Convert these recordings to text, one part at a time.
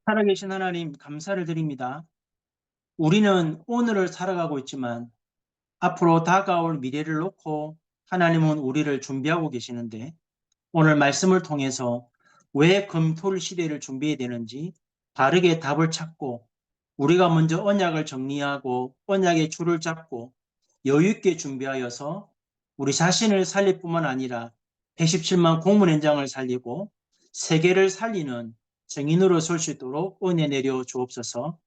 살아계신 하나님, 감사를 드립니다. 우리는 오늘을 살아가고 있지만 앞으로 다가올 미래를 놓고 하나님은 우리를 준비하고 계시는데, 오늘 말씀을 통해서 왜 금토일 시대를 준비해야 되는지 바르게 답을 찾고, 우리가 먼저 언약을 정리하고 언약의 줄을 잡고 여유 있게 준비하여서 우리 자신을 살릴 뿐만 아니라 117만 공문 현장을 살리고 세계를 살리는 증인으로 설 수 있도록 은혜 내려 주옵소서.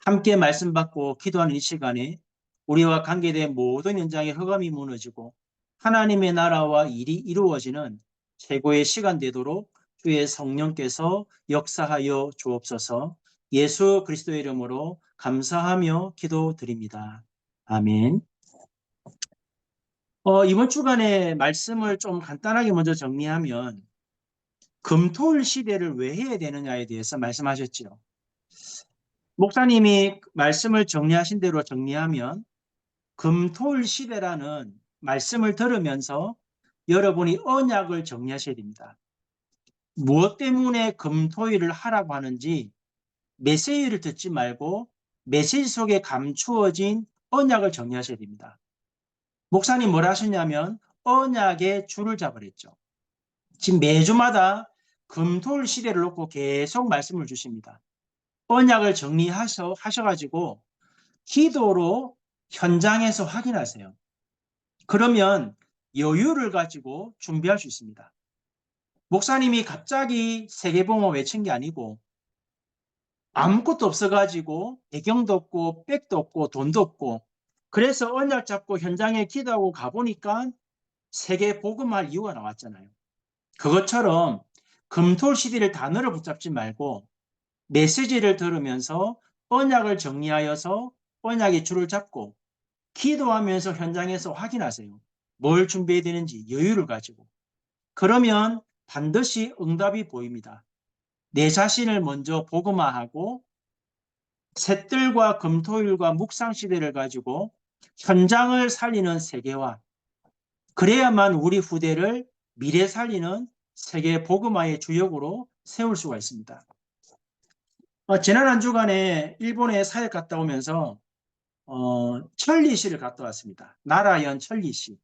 함께 말씀 받고 기도하는 이 시간에 우리와 관계된 모든 현장의 흑암이 무너지고 하나님의 나라와 일이 이루어지는 최고의 시간 되도록 주의 성령께서 역사하여 주옵소서. 예수 그리스도의 이름으로 감사하며 기도드립니다. 아멘. 이번 주간의 말씀을 좀 간단하게 먼저 정리하면, 금토일 시대를 왜 해야 되느냐에 대해서 말씀하셨죠. 목사님이 말씀을 정리하신 대로 정리하면, 금토일 시대라는 말씀을 들으면서 여러분이 언약을 정리하셔야 됩니다. 무엇 때문에 금토일을 하라고 하는지 메시지를 듣지 말고 메시지 속에 감추어진 언약을 정리하셔야 됩니다. 목사님 뭐라 하셨냐면 언약의 줄을 잡으랬죠. 지금 매주마다 금토일 시대를 놓고 계속 말씀을 주십니다. 언약을 정리하셔가지고 기도로 현장에서 확인하세요. 그러면 여유를 가지고 준비할 수 있습니다. 목사님이 갑자기 세계봉헌 외친 게 아니고 아무것도 없어가지고 배경도 없고 백도 없고 돈도 없고, 그래서 언약 잡고 현장에 기도하고 가보니까 세계 복음할 이유가 나왔잖아요. 그것처럼 금토 시대를 단어로 붙잡지 말고 메시지를 들으면서 언약을 정리하여서 언약의 줄을 잡고 기도하면서 현장에서 확인하세요. 뭘 준비해야 되는지 여유를 가지고. 그러면 반드시 응답이 보입니다. 내 자신을 먼저 복음화하고 셋들과 금토일과 묵상시대를 가지고 현장을 살리는 세계화, 그래야만 우리 후대를 미래 살리는 세계 복음화의 주역으로 세울 수가 있습니다. 지난 한 주간에 일본에 사역 갔다 오면서 천리시를 갔다 왔습니다. 나라현 천리시.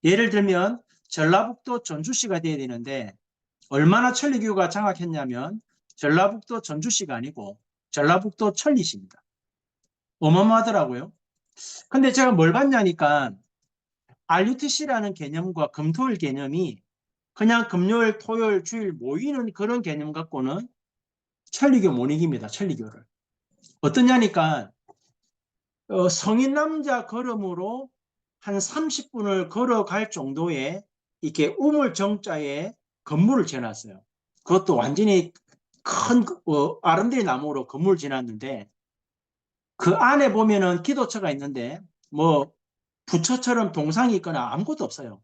예를 들면 전라북도 전주시가 돼야 되는데 얼마나 천리교가 장악했냐면 전라북도 전주시가 아니고 전라북도 천리시입니다. 어마어마하더라고요. 근데 제가 뭘 봤냐니까 RUTC라는 개념과 금토일 개념이 그냥 금요일, 토요일, 주일 모이는 그런 개념 갖고는 천리교 못 이깁니다. 천리교를. 어떠냐니까 성인 남자 걸음으로 한 30분을 걸어갈 정도의 이렇게 우물정자에 건물을 지어놨어요. 그것도 완전히 큰 아름드리 나무로 건물을 지어놨는데 그 안에 보면은 기도처가 있는데 뭐 부처처럼 동상이 있거나 아무것도 없어요.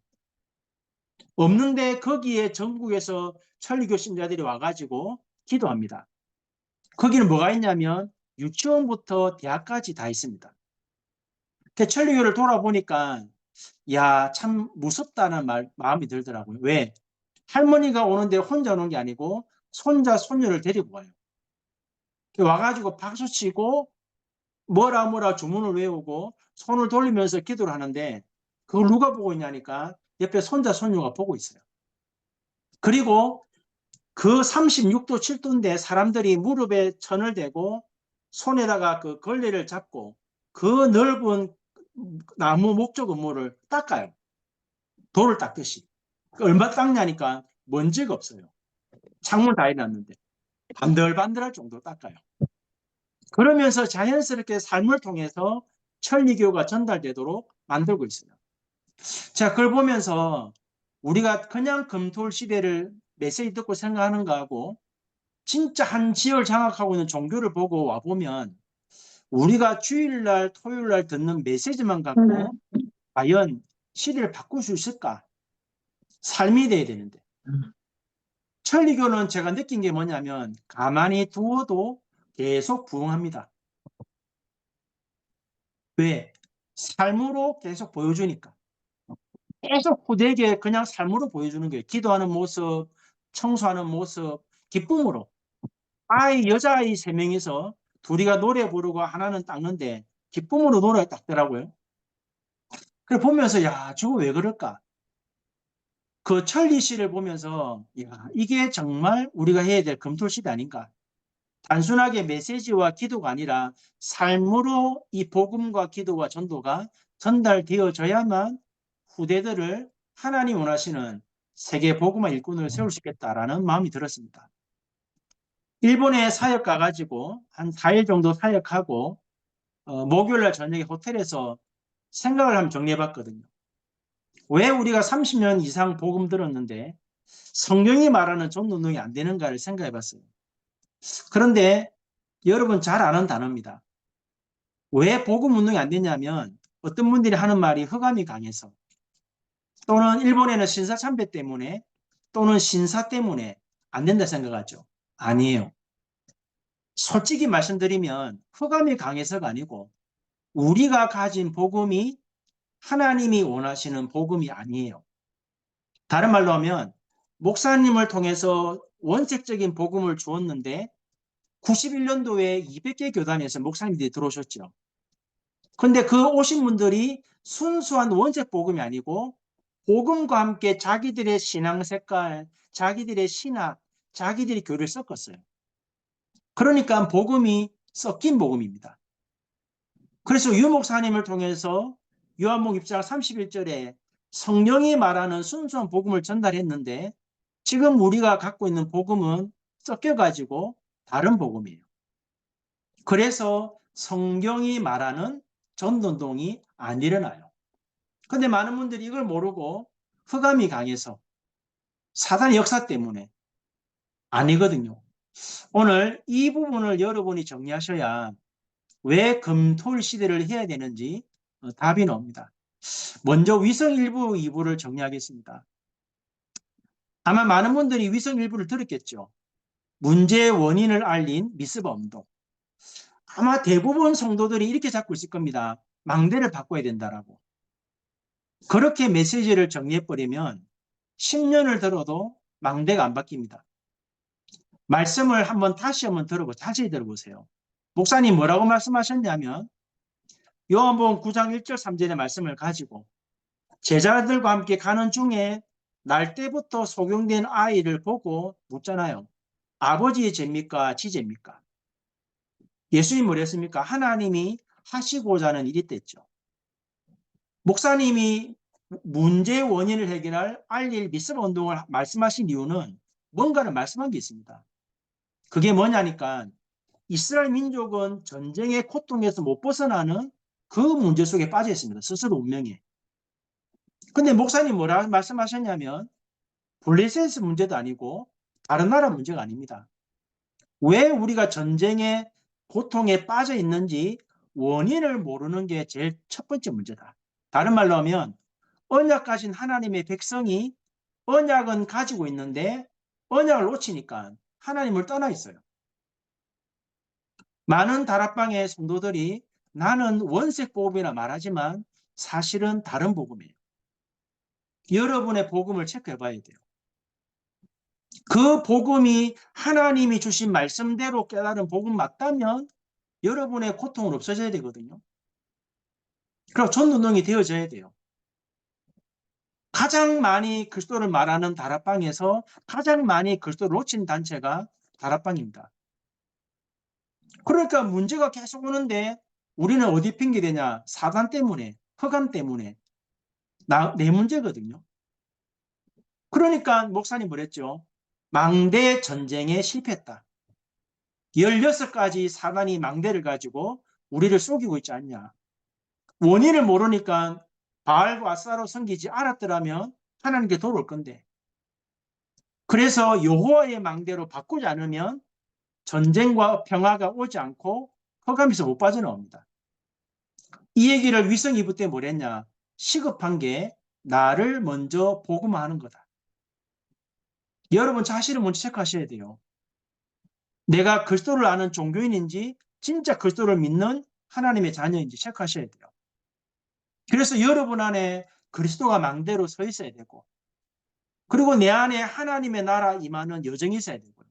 없는데 거기에 전국에서 천리교 신자들이 와가지고 기도합니다. 거기는 뭐가 있냐면 유치원부터 대학까지 다 있습니다. 천리교를 돌아보니까 야, 참 무섭다는 마음이 들더라고요. 왜? 할머니가 오는데 혼자 오는 게 아니고 손자, 손녀를 데리고 와요. 와가지고 박수 치고 뭐라 뭐라 주문을 외우고 손을 돌리면서 기도를 하는데 그걸 누가 보고 있냐니까 옆에 손자, 손녀가 보고 있어요. 그리고 그 36도, 7도인데 사람들이 무릎에 천을 대고 손에다가 그 걸레를 잡고 그 넓은 나무 목조 건물을 닦아요. 돌을 닦듯이. 얼마 닦냐니까 먼지가 없어요. 창문 다 해놨는데 반들반들할 정도 닦아요. 그러면서 자연스럽게 삶을 통해서 천리교가 전달되도록 만들고 있어요. 자, 그걸 보면서 우리가 그냥 금토일 시대를 메시지 듣고 생각하는 거하고 진짜 한 지역을 장악하고 있는 종교를 보고 와보면 우리가 주일날, 토요일날 듣는 메시지만 갖고 과연 시대를 바꿀 수 있을까? 삶이 돼야 되는데. 천리교는 제가 느낀 게 뭐냐면 가만히 두어도 계속 부흥합니다. 왜? 삶으로 계속 보여주니까. 계속 후대에게 그냥 삶으로 보여주는 거예요. 기도하는 모습, 청소하는 모습, 기쁨으로. 여자아이 3명이서 둘이가 노래 부르고 하나는 닦는데 기쁨으로 노래 닦더라고요. 그래 보면서 야, 저거 왜 그럴까? 그 천리 씨를 보면서 야, 이게 정말 우리가 해야 될 금토시대 아닌가? 단순하게 메시지와 기도가 아니라 삶으로 이 복음과 기도와 전도가 전달되어져야만 후대들을 하나님 원하시는 세계 복음화 일꾼을 세울 수 있겠다라는 마음이 들었습니다. 일본에 사역 가가지고 한 4일 정도 사역하고 목요일날 저녁에 호텔에서 생각을 한번 정리해봤거든요. 왜 우리가 30년 이상 복음 들었는데 성경이 말하는 전도운동이 안 되는가를 생각해봤어요. 그런데 여러분 잘 아는 단어입니다. 왜 복음 운동이 안 되냐면 어떤 분들이 하는 말이 흑암이 강해서 또는 일본에는 신사 참배 때문에 또는 신사 때문에 안 된다 생각하죠. 아니에요. 솔직히 말씀드리면 흑암이 강해서가 아니고 우리가 가진 복음이 하나님이 원하시는 복음이 아니에요. 다른 말로 하면 목사님을 통해서 원색적인 복음을 주었는데 91년도에 200개 교단에서 목사님들이 들어오셨죠. 근데 그 오신 분들이 순수한 원색 복음이 아니고 복음과 함께 자기들의 신앙 색깔, 자기들의 신학, 자기들의 교리를 섞었어요. 그러니까 복음이 섞인 복음입니다. 그래서 유 목사님을 통해서 요한복음 1장 31절에 성령이 말하는 순수한 복음을 전달했는데 지금 우리가 갖고 있는 복음은 섞여가지고 다른 복음이에요. 그래서 성경이 말하는 전도운동이 안 일어나요. 근데 많은 분들이 이걸 모르고 흑암이 강해서 사단의 역사 때문에 아니거든요. 오늘 이 부분을 여러분이 정리하셔야 왜 금토일 시대를 해야 되는지 답이 나옵니다. 먼저 위성 일부 2부를 정리하겠습니다. 아마 많은 분들이 위성 일부를 들었겠죠. 문제의 원인을 알린 미스바 운동. 아마 대부분 성도들이 이렇게 잡고 있을 겁니다. 망대를 바꿔야 된다라고. 그렇게 메시지를 정리해버리면 10년을 들어도 망대가 안 바뀝니다. 말씀을 다시 한번 자세히 들어보세요. 목사님 뭐라고 말씀하셨냐면 요한복음 9장 1절 3절의 말씀을 가지고 제자들과 함께 가는 중에 날 때부터 소경된 아이를 보고 묻잖아요. 아버지의 죄입니까? 지죄입니까? 예수님이 뭐랬습니까? 하나님이 하시고자 하는 일이 됐죠. 목사님이 문제의 원인을 해결할 알릴 미스바 운동을 말씀하신 이유는 뭔가를 말씀한 게 있습니다. 그게 뭐냐니까 이스라엘 민족은 전쟁의 고통에서 못 벗어나는 그 문제 속에 빠져 있습니다. 스스로 운명에. 근데 목사님 뭐라 말씀하셨냐면 블레셋 문제도 아니고 다른 나라 문제가 아닙니다. 왜 우리가 전쟁의 고통에 빠져 있는지 원인을 모르는 게 제일 첫 번째 문제다. 다른 말로 하면 언약 가진 하나님의 백성이 언약은 가지고 있는데 언약을 놓치니까 하나님을 떠나 있어요. 많은 다락방의 성도들이 나는 원색 복음이라 말하지만 사실은 다른 복음이에요. 여러분의 복음을 체크해 봐야 돼요. 그 복음이 하나님이 주신 말씀대로 깨달은 복음 맞다면 여러분의 고통은 없어져야 되거든요. 그리고 전도능이 되어져야 돼요. 가장 많이 그리스도를 말하는 다락방에서 가장 많이 그리스도를 놓친 단체가 다락방입니다. 그러니까 문제가 계속 오는데 우리는 어디 핑계대냐? 사단 때문에, 흑암 때문에. 내 문제거든요. 그러니까 목사님 뭐랬죠? 망대 전쟁에 실패했다. 16가지 사단이 망대를 가지고 우리를 속이고 있지 않냐. 원인을 모르니까 바알과 아스타로 섬기지 않았더라면 하나님께 돌아올 건데. 그래서 여호와의 망대로 바꾸지 않으면 전쟁과 평화가 오지 않고 흑암에서 못 빠져나옵니다. 이 얘기를 위성 2부 때 뭐랬냐. 시급한 게 나를 먼저 복음화하는 거다. 여러분 자신을 먼저 체크하셔야 돼요. 내가 그리스도를 아는 종교인인지 진짜 그리스도를 믿는 하나님의 자녀인지 체크하셔야 돼요. 그래서 여러분 안에 그리스도가 망대로 서 있어야 되고 그리고 내 안에 하나님의 나라 임하는 여정이 있어야 되고요.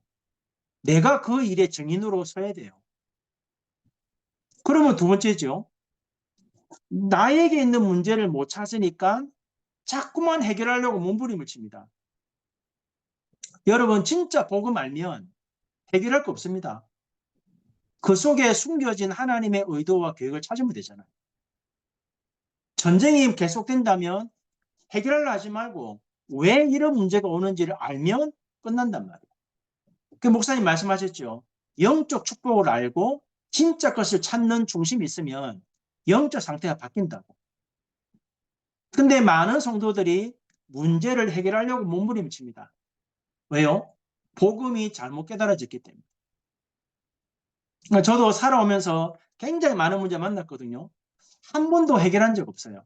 내가 그 일의 증인으로 서야 돼요. 그러면 두 번째죠. 나에게 있는 문제를 못 찾으니까 자꾸만 해결하려고 몸부림을 칩니다. 여러분 진짜 복음 알면 해결할 거 없습니다. 그 속에 숨겨진 하나님의 의도와 계획을 찾으면 되잖아요. 전쟁이 계속된다면 해결하려 하지 말고 왜 이런 문제가 오는지를 알면 끝난단 말이에요. 그 목사님 말씀하셨죠. 영적 축복을 알고 진짜 것을 찾는 중심이 있으면 영적 상태가 바뀐다고. 근데 많은 성도들이 문제를 해결하려고 몸부림칩니다. 왜요? 복음이 잘못 깨달아졌기 때문에. 저도 살아오면서 굉장히 많은 문제 만났거든요. 한 번도 해결한 적 없어요.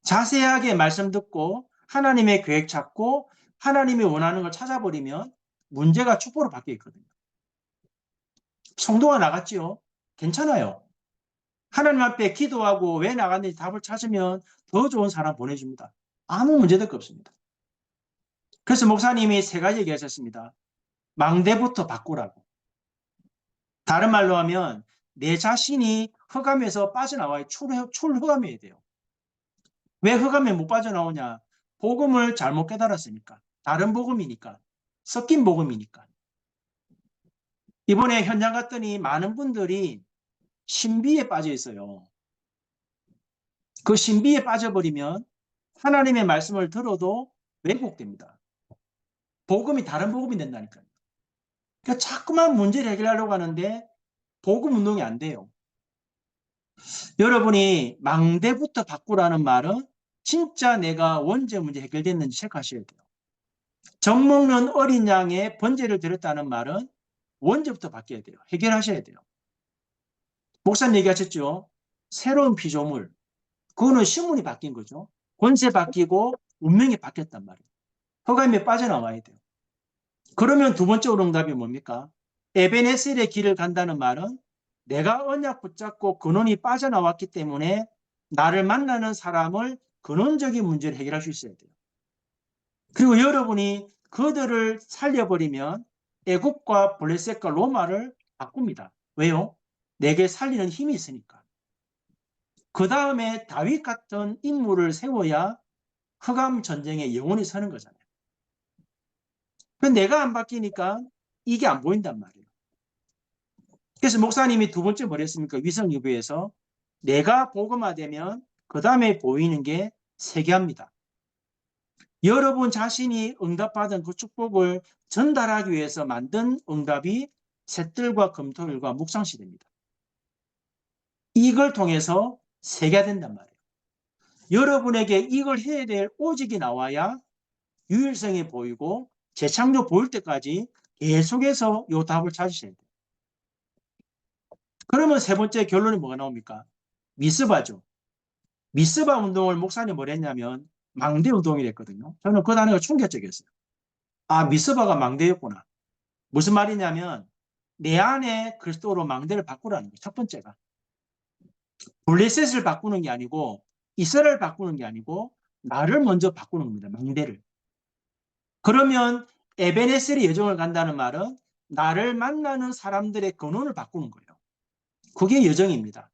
자세하게 말씀 듣고 하나님의 계획 찾고 하나님이 원하는 걸 찾아버리면 문제가 축복으로 바뀌어 있거든요. 성도가 나갔지요. 괜찮아요. 하나님 앞에 기도하고 왜 나갔는지 답을 찾으면 더 좋은 사람 보내줍니다. 아무 문제될 거 없습니다. 그래서 목사님이 세 가지 얘기하셨습니다. 망대부터 바꾸라고. 다른 말로 하면 내 자신이 흑암에서 빠져나와야 출흑암해야 돼요. 왜 흑암에 못 빠져나오냐? 복음을 잘못 깨달았으니까. 다른 복음이니까. 섞인 복음이니까. 이번에 현장 갔더니 많은 분들이 신비에 빠져 있어요. 그 신비에 빠져버리면 하나님의 말씀을 들어도 왜곡됩니다. 복음이 다른 복음이 된다니까요. 그러니까 자꾸만 문제를 해결하려고 하는데 복음 운동이 안 돼요. 여러분이 망대부터 바꾸라는 말은 진짜 내가 원죄 문제 해결됐는지 체크하셔야 돼요. 젖 먹는 어린 양의 번제를 드렸다는 말은 원죄부터 바뀌어야 돼요. 해결하셔야 돼요. 목사님 얘기하셨죠? 새로운 피조물. 그거는 신분이 바뀐 거죠. 권세 바뀌고 운명이 바뀌었단 말이에요. 허감에 빠져나와야 돼요. 그러면 두 번째 응답이 뭡니까? 에베네셀의 길을 간다는 말은 내가 언약 붙잡고 근원이 빠져나왔기 때문에 나를 만나는 사람을 근원적인 문제를 해결할 수 있어야 돼요. 그리고 여러분이 그들을 살려버리면 애국과 블레셋과 로마를 바꿉니다. 왜요? 내게 살리는 힘이 있으니까. 그 다음에 다윗 같은 인물을 세워야 흑암 전쟁에 영원히 서는 거잖아요. 내가 안 바뀌니까 이게 안 보인단 말이에요. 그래서 목사님이 두 번째 뭐랬습니까? 위성유배에서 내가 복음화되면 그 다음에 보이는 게 세계화입니다. 여러분 자신이 응답받은 그 축복을 전달하기 위해서 만든 응답이 셋들과 금토일과 묵상시대입니다. 이걸 통해서 세계화된단 말이에요. 여러분에게 이걸 해야 될 오직이 나와야 유일성이 보이고 재창조 보일 때까지 계속해서 이 답을 찾으셔야 돼요. 그러면 세 번째 결론이 뭐가 나옵니까? 미스바죠. 미스바 운동을 목사님 뭘 했냐면 망대 운동이랬거든요. 저는 그 단어가 충격적이었어요. 아, 미스바가 망대였구나. 무슨 말이냐면 내 안에 그리스도로 망대를 바꾸라는 거예요. 첫 번째가. 블레셋을 바꾸는 게 아니고 이스라엘을 바꾸는 게 아니고 나를 먼저 바꾸는 겁니다. 망대를. 그러면 에베네셀의 여정을 간다는 말은 나를 만나는 사람들의 근원을 바꾸는 거예요. 그게 여정입니다.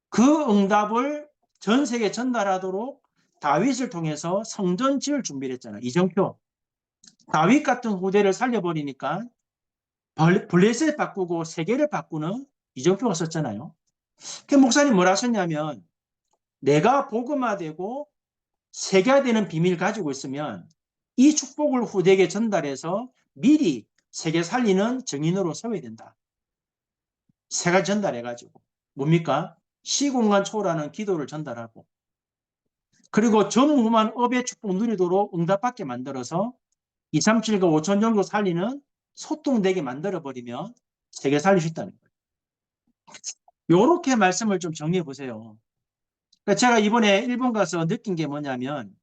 그 응답을 전 세계에 전달하도록 다윗을 통해서 성전 지을 준비를 했잖아요. 이정표. 다윗 같은 후대를 살려버리니까 블레셋 바꾸고 세계를 바꾸는 이정표가 썼잖아요. 그 목사님 뭐라 하셨냐면 내가 복음화되고 세계화되는 비밀을 가지고 있으면 이 축복을 후대에게 전달해서 미리 세계 살리는 증인으로 서야 된다. 세 가지 전달해가지고 뭡니까? 시공간 초월하는 기도를 전달하고 그리고 전무후무한 업의 축복 누리도록 응답받게 만들어서 237과 5천 정도 살리는 소통되게 만들어버리면 세계 살릴 수 있다는 거예요. 이렇게 말씀을 좀 정리해 보세요. 그러니까 제가 이번에 일본 가서 느낀 게 뭐냐면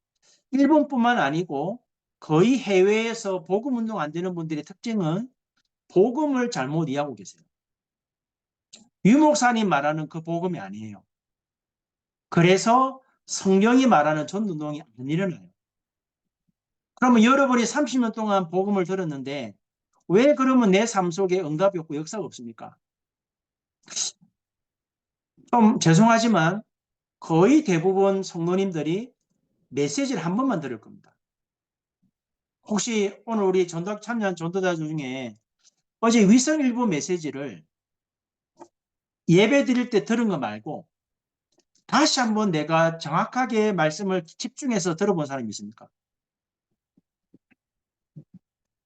일본뿐만 아니고 거의 해외에서 복음 운동 안 되는 분들의 특징은 복음을 잘못 이해하고 계세요. 유 목사님 말하는 그 복음이 아니에요. 그래서 성경이 말하는 전도운동이 안 일어나요. 그러면 여러분이 30년 동안 복음을 들었는데 왜 그러면 내 삶 속에 응답이 없고 역사가 없습니까? 좀 죄송하지만 거의 대부분 성도님들이 메시지를 한 번만 들을 겁니다. 혹시 오늘 우리 전도 참여한 전도자 중에 어제 위성 일부 메시지를 예배 드릴 때 들은 거 말고 다시 한번 내가 정확하게 말씀을 집중해서 들어본 사람이 있습니까?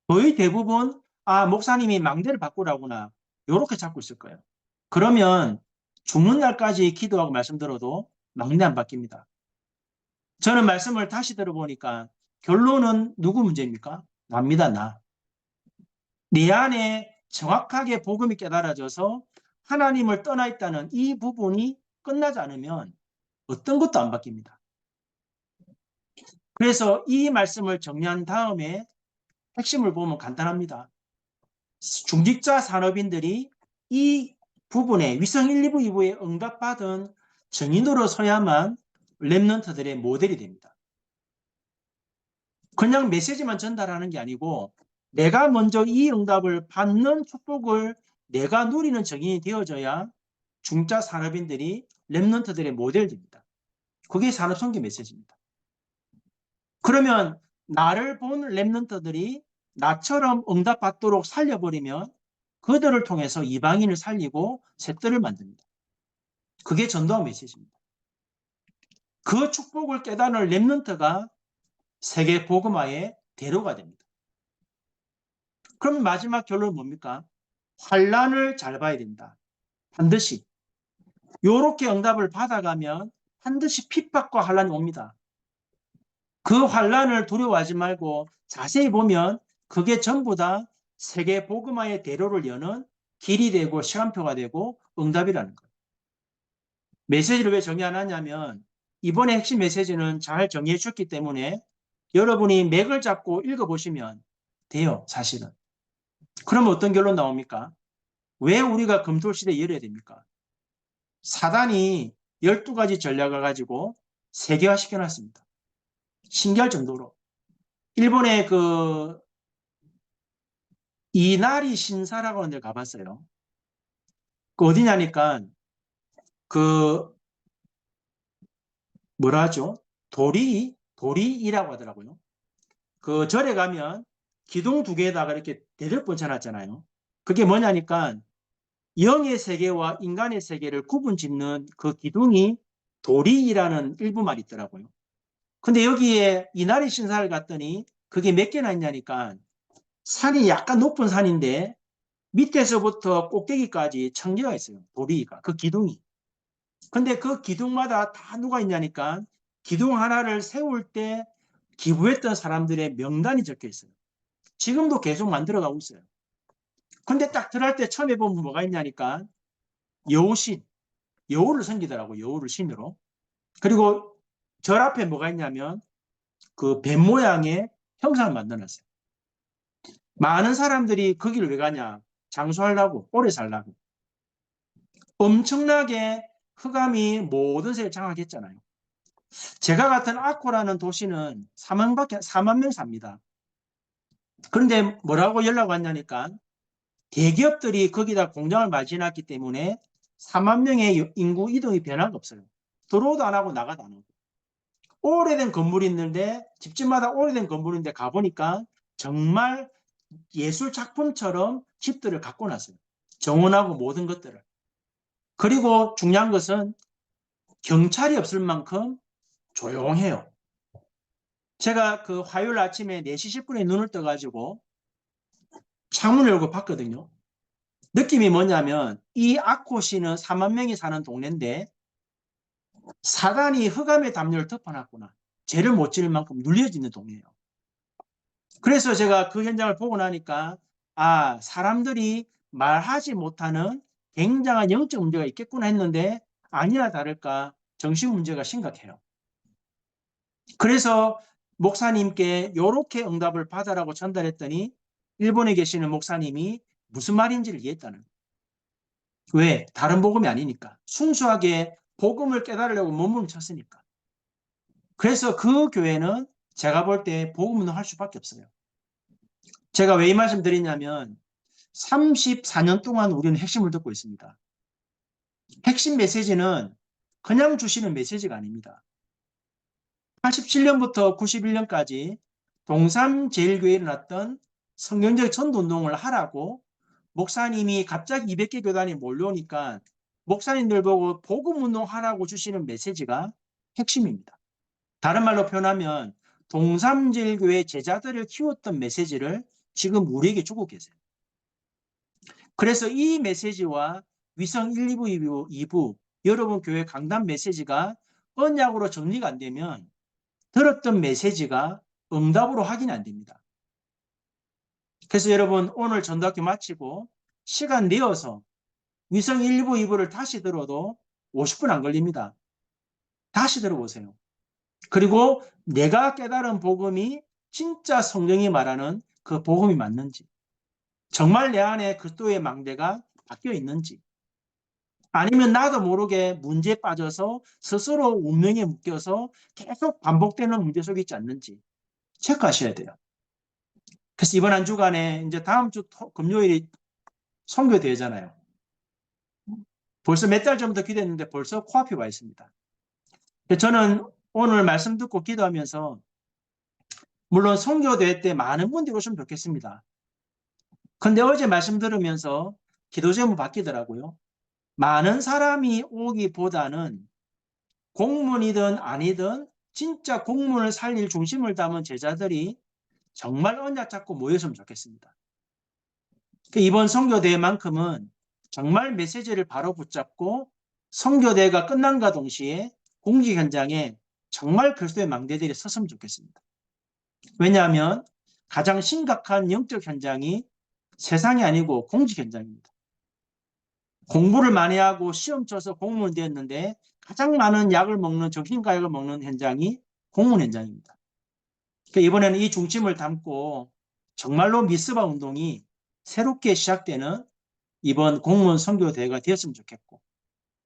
거의 대부분 목사님이 망대를 바꾸라구나 이렇게 잡고 있을 거예요. 그러면 죽는 날까지 기도하고 말씀 들어도 망대 안 바뀝니다. 저는 말씀을 다시 들어보니까 결론은 누구 문제입니까? 납니다. 나. 내 안에 정확하게 복음이 깨달아져서 하나님을 떠나 있다는 이 부분이 끝나지 않으면 어떤 것도 안 바뀝니다. 그래서 이 말씀을 정리한 다음에 핵심을 보면 간단합니다. 중직자 산업인들이 이 부분에 위성 1, 2부, 2부에 응답받은 증인으로 서야만 랩런트들의 모델이 됩니다. 그냥 메시지만 전달하는 게 아니고 내가 먼저 이 응답을 받는 축복을 내가 누리는 증인이 되어져야 중자 산업인들이 랩런트들의 모델이 됩니다. 그게 산업선교 메시지입니다. 그러면 나를 본 랩런트들이 나처럼 응답받도록 살려버리면 그들을 통해서 이방인을 살리고 셋들을 만듭니다. 그게 전도학 메시지입니다. 그 축복을 깨닫는 랩런트가 세계 복음화의 대로가 됩니다. 그럼 마지막 결론은 뭡니까? 환란을 잘 봐야 된다. 반드시. 요렇게 응답을 받아가면 반드시 핍박과 환란이 옵니다. 그 환란을 두려워하지 말고 자세히 보면 그게 전부 다 세계 복음화의 대로를 여는 길이 되고 시간표가 되고 응답이라는 거예요. 메시지를 왜 정리 안 하냐면 이번에 핵심 메시지는 잘 정리해 줬기 때문에 여러분이 맥을 잡고 읽어보시면 돼요. 사실은. 그러면 어떤 결론 나옵니까? 왜 우리가 금토시대에 열어야 됩니까? 사단이 12가지 전략을 가지고 세계화 시켜놨습니다. 신기할 정도로. 일본의 그 이나리 신사라고 하는 데 가봤어요. 그 어디냐니까 그 뭐라 하죠? 도리이라고 하더라고요. 그 절에 가면 기둥 두 개에다가 이렇게 대접 번쳐놨잖아요. 그게 뭐냐니까 영의 세계와 인간의 세계를 구분 짓는 그 기둥이 도리이라는 일부 말이 있더라고요. 근데 여기에 이나리 신사를 갔더니 그게 몇 개나 있냐니까 산이 약간 높은 산인데 밑에서부터 꼭대기까지 청계가 있어요. 도리가 그 기둥이. 근데 그 기둥마다 다 누가 있냐니까 기둥 하나를 세울 때 기부했던 사람들의 명단이 적혀 있어요. 지금도 계속 만들어가고 있어요. 근데 딱 들어갈 때 처음에 보면 뭐가 있냐니까 여우신, 여우를 섬기더라고. 여우를 신으로. 그리고 절 앞에 뭐가 있냐면 그 뱀 모양의 형상을 만들어놨어요. 많은 사람들이 거기를 왜 가냐? 장수하려고, 오래 살라고. 엄청나게 흑암이 모든 세계를 장악했잖아요. 제가 같은 아코라는 도시는 4만 명 삽니다. 그런데 뭐라고 연락 왔냐니까 대기업들이 거기다 공장을 마련했기 때문에 4만 명의 인구 이동이 변화가 없어요. 들어오도 안 하고 나가도 안 하고. 오래된 건물이 있는데 집집마다 오래된 건물인데 가보니까 정말 예술 작품처럼 집들을 갖고 놨어요. 정원하고 모든 것들을. 그리고 중요한 것은 경찰이 없을 만큼 조용해요. 제가 그 화요일 아침에 4시 10분에 눈을 떠가지고 창문을 열고 봤거든요. 느낌이 뭐냐면 이 아코시는 4만 명이 사는 동네인데 사단이 흑암의 담요를 덮어놨구나. 죄를 못 지을 만큼 눌려지는 동네예요. 그래서 제가 그 현장을 보고 나니까 사람들이 말하지 못하는 굉장한 영적 문제가 있겠구나 했는데 아니나 다를까 정신 문제가 심각해요. 그래서 목사님께 이렇게 응답을 받아라고 전달했더니 일본에 계시는 목사님이 무슨 말인지를 이해했다는 거예요. 왜? 다른 복음이 아니니까. 순수하게 복음을 깨달으려고 몸부림쳤으니까. 그래서 그 교회는 제가 볼 때 복음 운동할 수밖에 없어요. 제가 왜 이 말씀 드리냐면 34년 동안 우리는 핵심을 듣고 있습니다. 핵심 메시지는 그냥 주시는 메시지가 아닙니다. 87년부터 91년까지 동삼제일교회에 일어났던 성경적 전도운동을 하라고 목사님이 갑자기 200개 교단이 몰려오니까 목사님들 보고 복음운동 하라고 주시는 메시지가 핵심입니다. 다른 말로 표현하면 동삼제일교회 제자들을 키웠던 메시지를 지금 우리에게 주고 계세요. 그래서 이 메시지와 위성 1, 2부, 2부 여러분 교회 강단 메시지가 언약으로 정리가 안 되면 들었던 메시지가 응답으로 확인이 안 됩니다. 그래서 여러분 오늘 전도학교 마치고 시간 내어서 위성 1부, 2부를 다시 들어도 50분 안 걸립니다. 다시 들어보세요. 그리고 내가 깨달은 복음이 진짜 성경이 말하는 그 복음이 맞는지, 정말 내 안에 그리스도의 망대가 바뀌어 있는지, 아니면 나도 모르게 문제에 빠져서 스스로 운명에 묶여서 계속 반복되는 문제 속에 있지 않는지 체크하셔야 돼요. 그래서 이번 한 주간에 이제 다음 주 금요일이 선교대회잖아요. 벌써 몇 달 전부터 기도했는데 벌써 코앞이 와 있습니다. 저는 오늘 말씀 듣고 기도하면서 물론 선교대회 때 많은 분들이 오시면 좋겠습니다. 근데 어제 말씀 들으면서 기도 제목 바뀌더라고요. 많은 사람이 오기보다는 공문이든 아니든 진짜 공문을 살릴 중심을 담은 제자들이 정말 언약 잡고 모였으면 좋겠습니다. 이번 선교대회만큼은 정말 메시지를 바로 붙잡고 선교대회가 끝난과 동시에 공직 현장에 정말 그리스도의 망대들이 섰으면 좋겠습니다. 왜냐하면 가장 심각한 영적 현장이 세상이 아니고 공직 현장입니다. 공부를 많이 하고 시험 쳐서 공무원 되었는데 가장 많은 약을 먹는 정신과약을 먹는 현장이 공무원 현장입니다. 이번에는 이 중심을 담고 정말로 미스바 운동이 새롭게 시작되는 이번 공무원 선교대회가 되었으면 좋겠고,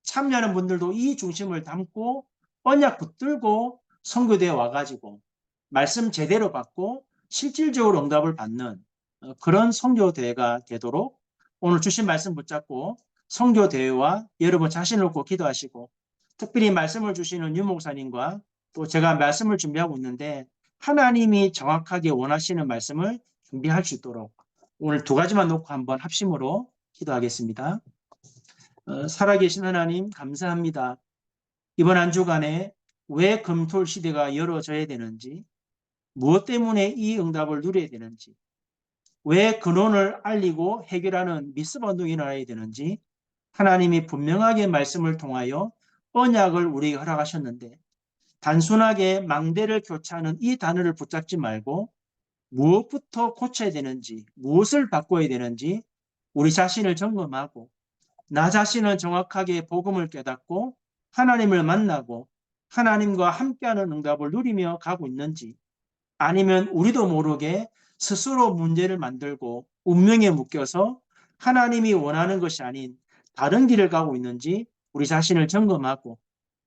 참여하는 분들도 이 중심을 담고 언약 붙들고 선교대회 와가지고 말씀 제대로 받고 실질적으로 응답을 받는 그런 선교대회가 되도록 오늘 주신 말씀 붙잡고 선교대회와 여러분 자신을 놓고 기도하시고, 특별히 말씀을 주시는 유 목사님과 또 제가 말씀을 준비하고 있는데 하나님이 정확하게 원하시는 말씀을 준비할 수 있도록 오늘 두 가지만 놓고 한번 합심으로 기도하겠습니다. 살아계신 하나님 감사합니다. 이번 한 주간에 왜 금토일 시대가 열어져야 되는지, 무엇 때문에 이 응답을 누려야 되는지, 왜 근원을 알리고 해결하는 미스바 운동이 일어나야 되는지 하나님이 분명하게 말씀을 통하여 언약을 우리에게 허락하셨는데, 단순하게 망대를 교체하는 이 단어를 붙잡지 말고 무엇부터 고쳐야 되는지, 무엇을 바꿔야 되는지 우리 자신을 점검하고 나 자신은 정확하게 복음을 깨닫고 하나님을 만나고 하나님과 함께하는 응답을 누리며 가고 있는지, 아니면 우리도 모르게 스스로 문제를 만들고 운명에 묶여서 하나님이 원하는 것이 아닌 다른 길을 가고 있는지 우리 자신을 점검하고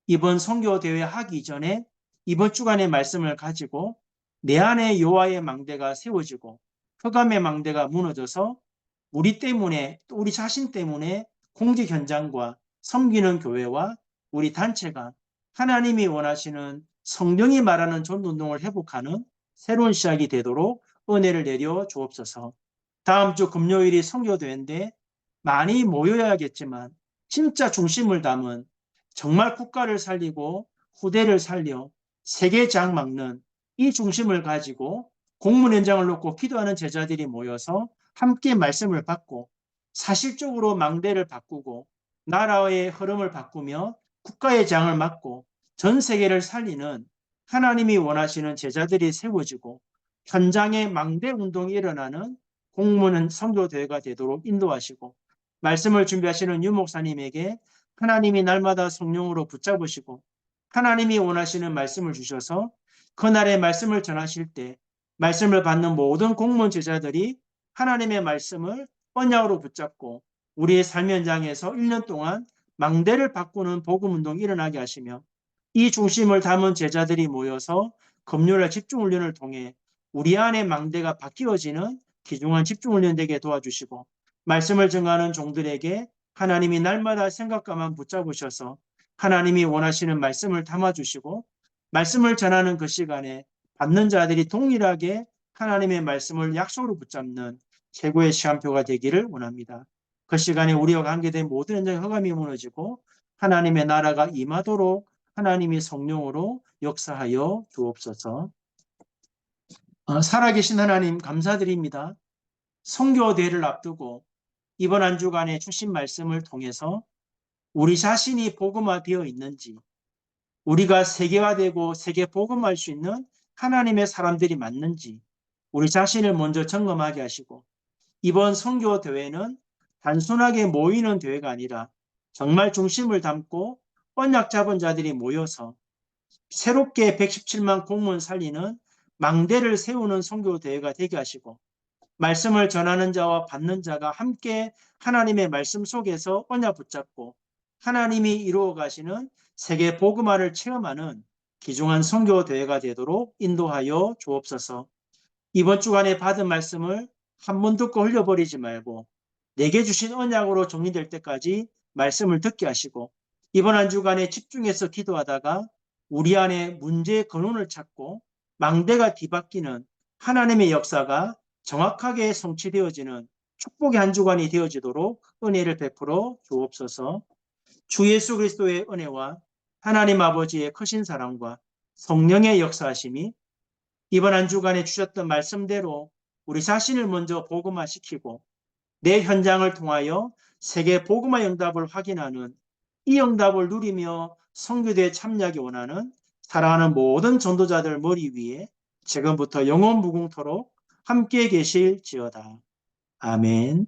이번 선교대회 하기 전에 이번 주간의 말씀을 가지고 내 안에 여호와의 망대가 세워지고 흑암의 망대가 무너져서 우리 때문에 또 우리 자신 때문에 공직 현장과 섬기는 교회와 우리 단체가 하나님이 원하시는 성령이 말하는 전도운동을 회복하는 새로운 시작이 되도록 은혜를 내려 주옵소서. 다음 주 금요일이 선교대회인데 많이 모여야겠지만 진짜 중심을 담은 정말 국가를 살리고 후대를 살려 세계장 막는 이 중심을 가지고 공문 현장을 놓고 기도하는 제자들이 모여서 함께 말씀을 받고 사실적으로 망대를 바꾸고 나라의 흐름을 바꾸며 국가의 장을 막고 전 세계를 살리는 하나님이 원하시는 제자들이 세워지고 현장에 망대 운동이 일어나는 공문 선교대회가 되도록 인도하시고, 말씀을 준비하시는 유 목사님에게 하나님이 날마다 성령으로 붙잡으시고 하나님이 원하시는 말씀을 주셔서 그날의 말씀을 전하실 때 말씀을 받는 모든 공무원 제자들이 하나님의 말씀을 언약으로 붙잡고 우리의 삶 현장에서 1년 동안 망대를 바꾸는 복음운동이 일어나게 하시며, 이 중심을 담은 제자들이 모여서 금요일 집중훈련을 통해 우리 안의 망대가 바뀌어지는 귀중한 집중훈련 되게 도와주시고 말씀을 증거하는 종들에게 하나님이 날마다 생각과만 붙잡으셔서 하나님이 원하시는 말씀을 담아주시고 말씀을 전하는 그 시간에 받는 자들이 동일하게 하나님의 말씀을 약속으로 붙잡는 최고의 시간표가 되기를 원합니다. 그 시간에 우리와 관계된 모든 현장의 허감이 무너지고 하나님의 나라가 임하도록 하나님이 성령으로 역사하여 주옵소서. 살아계신 하나님 감사드립니다. 선교대회를 앞두고 이번 한 주간의 주신 말씀을 통해서 우리 자신이 복음화되어 있는지, 우리가 세계화되고 세계 복음화할 수 있는 하나님의 사람들이 맞는지 우리 자신을 먼저 점검하게 하시고, 이번 선교대회는 단순하게 모이는 대회가 아니라 정말 중심을 담고 언약 잡은 자들이 모여서 새롭게 117만 공문 살리는 망대를 세우는 선교대회가 되게 하시고, 말씀을 전하는 자와 받는 자가 함께 하나님의 말씀 속에서 언약 붙잡고 하나님이 이루어 가시는 세계 복음화를 체험하는 귀중한 선교대회가 되도록 인도하여 주옵소서. 이번 주간에 받은 말씀을 한 번 듣고 흘려버리지 말고 내게 주신 언약으로 정리될 때까지 말씀을 듣게 하시고, 이번 한 주간에 집중해서 기도하다가 우리 안에 문제의 근원을 찾고 망대가 뒤바뀌는 하나님의 역사가 정확하게 성취되어지는 축복의 한 주간이 되어지도록 은혜를 베풀어 주옵소서. 주 예수 그리스도의 은혜와 하나님 아버지의 크신 사랑과 성령의 역사하심이 이번 한 주간에 주셨던 말씀대로 우리 자신을 먼저 복음화시키고 내 현장을 통하여 세계 복음화 응답을 확인하는 이 응답을 누리며 선교대에 참여하기 원하는 사랑하는 모든 전도자들 머리 위에 지금부터 영원 무궁토록 함께 계실지어다. 아멘.